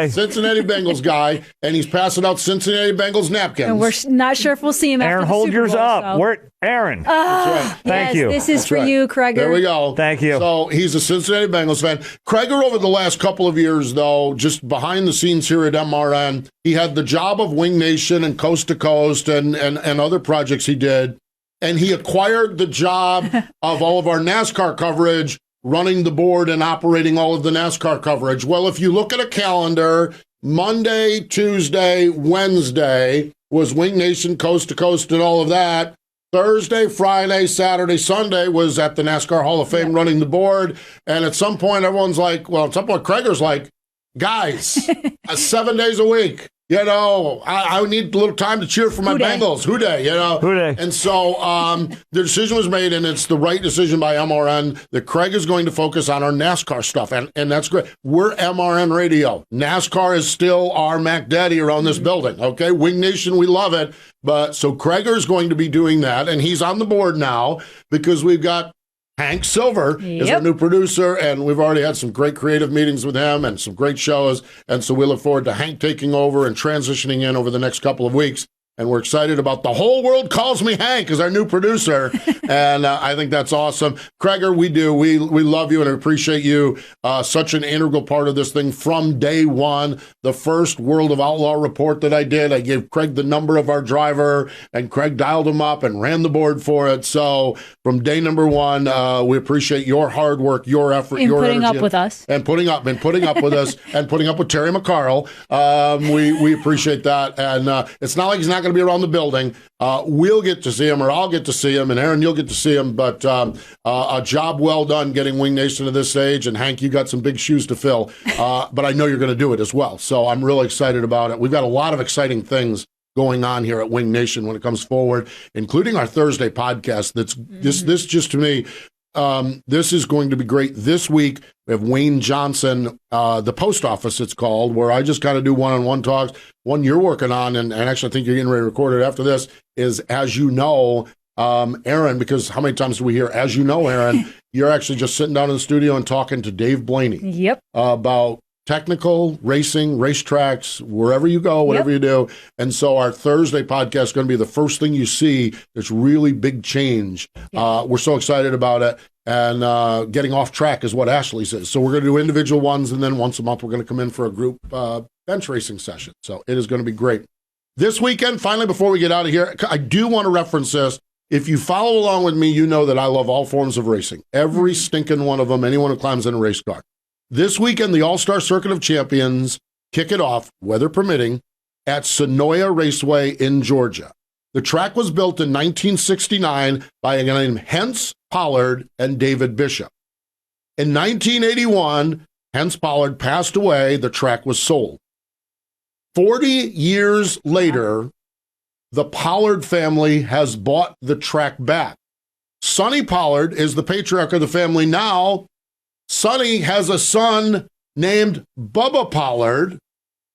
Cincinnati Bengals guy, and he's passing out Cincinnati Bengals napkins. And we're not sure if we'll see him Erin, after the hold Super yours Bowl, up. so. We're Erin. That's right. Thank you. This is for you, Krager. There we go. Thank you. So he's a Cincinnati Bengals fan. Krager, over the last couple of years, though, just behind the scenes here at MRN, he had the job of Wing Nation and Coast to Coast and other projects he did. And he acquired the job of all of our NASCAR coverage, running the board and operating all of the NASCAR coverage. Well, if you look at a calendar, Monday, Tuesday, Wednesday was Wing Nation, Coast to Coast, and all of that. Thursday, Friday, Saturday, Sunday was at the NASCAR Hall of Fame running the board. And at some point, everyone's like, well, at some point, Krager's like, guys, 7 days a week. You know, I need a little time to cheer for my Bengals. Houday, you know. Houday. And so the decision was made, and it's the right decision by MRN, that Craig is going to focus on our NASCAR stuff, and that's great. We're MRN Radio. NASCAR is still our Mac Daddy around this building, okay? Wing Nation, we love it. But so Krager's going to be doing that, and he's on the board now because we've got Hank Silver is our new producer, and we've already had some great creative meetings with him and some great shows, and so we look forward to Hank taking over and transitioning in over the next couple of weeks. and we're excited about The Whole World Calls Me Hank as our new producer, and I think that's awesome. Craigor, we do. We love you and appreciate you. Such an integral part of this thing from day one. The first World of Outlaw report that I did, I gave Craig the number of our driver, and Craig dialed him up and ran the board for it. So from day number one, we appreciate your hard work, your effort, your putting energy, up with us, and putting up with us, and putting up with Terry McCarl. We appreciate that, and it's not like he's not going to be around the building. We'll get to see him, or I'll get to see him, and Erin, you'll get to see him. But a job well done getting Wing Nation to this stage, and Hank, you got some big shoes to fill. But I know you're going to do it as well, so I'm really excited about it. We've got a lot of exciting things going on here at Wing Nation when it comes forward, including our Thursday podcast. This just to me, this is going to be great. This week we have Wayne Johnson, the post office it's called, where I just kind of do one-on-one talks. One you're working on, and actually I think you're getting ready to record it after this, is As You Know, Erin, because how many times do we hear As You Know, Erin? You're actually just sitting down in the studio and talking to Dave Blaney. Yep. About technical, racing, racetracks, wherever you go, whatever you do. And so our Thursday podcast is going to be the first thing you see. There's really big change. We're so excited about it. And getting off track is what Ashley says. So we're going to do individual ones, and then once a month we're going to come in for a group bench racing session. So it is going to be great. This weekend, finally, before we get out of here, I do want to reference this. If you follow along with me, you know that I love all forms of racing. Every stinking one of them, anyone who climbs in a race car. This weekend, the All-Star Circuit of Champions kick it off, weather permitting, at Sonoya Raceway in Georgia. The track was built in 1969 by a guy named Hence Pollard and David Bishop. In 1981, Hence Pollard passed away. The track was sold. 40 years later, the Pollard family has bought the track back. Sonny Pollard is the patriarch of the family now. Sonny has a son named Bubba Pollard.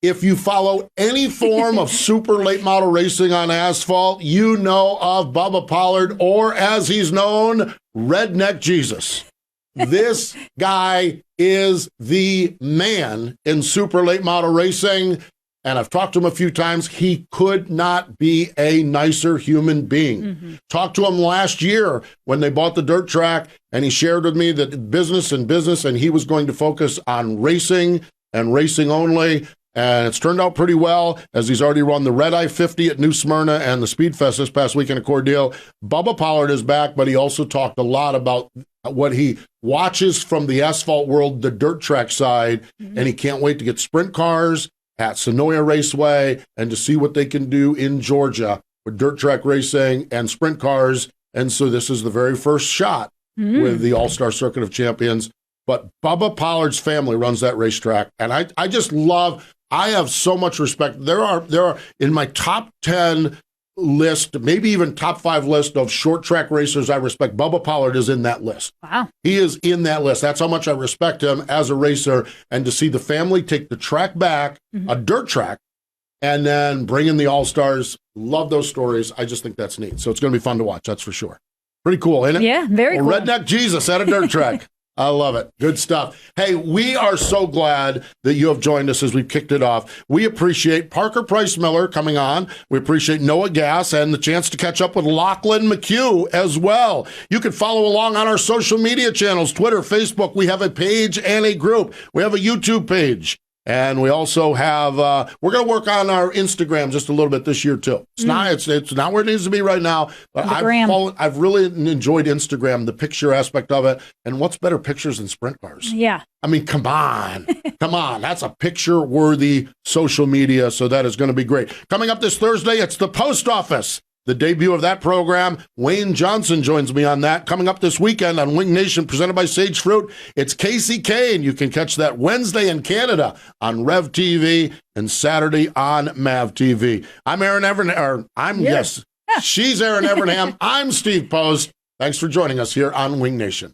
If you follow any form of super late model racing on asphalt, you know of Bubba Pollard, or as he's known, Redneck Jesus. This guy is the man in super late model racing, and I've talked to him a few times. He could not be a nicer human being. Talked to him last year when they bought the dirt track, and he shared with me that business, and he was going to focus on racing and racing only. And it's turned out pretty well, as he's already run the Red Eye 50 at New Smyrna and the Speed Fest this past weekend at Cordele. Bubba Pollard is back, but he also talked a lot about what he watches from the asphalt world, the dirt track side, and he can't wait to get sprint cars at Sonoya Raceway and to see what they can do in Georgia with dirt track racing and sprint cars. And so this is the very first shot with the All-Star Circuit of Champions. But Bubba Pollard's family runs that racetrack, and I just love. I have so much respect. There are in my top 10 list, maybe even top 5 list of short track racers I respect. Bubba Pollard is in that list. Wow. He is in that list. That's how much I respect him as a racer. And to see the family take the track back, a dirt track, and then bring in the All-Stars. Love those stories. I just think that's neat. So it's going to be fun to watch, that's for sure. Pretty cool, ain't it? Yeah, very cool. Redneck Jesus at a dirt track. I love it. Good stuff. Hey, we are so glad that you have joined us as we've kicked it off. We appreciate Parker Price Miller coming on. We appreciate Noah Gass and the chance to catch up with Lachlan McHugh as well. You can follow along on our social media channels, Twitter, Facebook. We have a page and a group. We have a YouTube page. And we also have, we're going to work on our Instagram just a little bit this year too. It's not where it needs to be right now, but I've really enjoyed Instagram, the picture aspect of it. And what's better pictures than sprint cars? Yeah. I mean, come on. That's a picture worthy social media. So that is going to be great. Coming up this Thursday, it's the post office. The debut of that program. Wayne Johnson joins me on that. Coming up this weekend on Wing Nation, presented by Sage Fruit, it's Casey Kane. You can catch that Wednesday in Canada on Rev TV and Saturday on Mav TV. I'm Erin Evernham. She's Erin Evernham. I'm Steve Post. Thanks for joining us here on Wing Nation.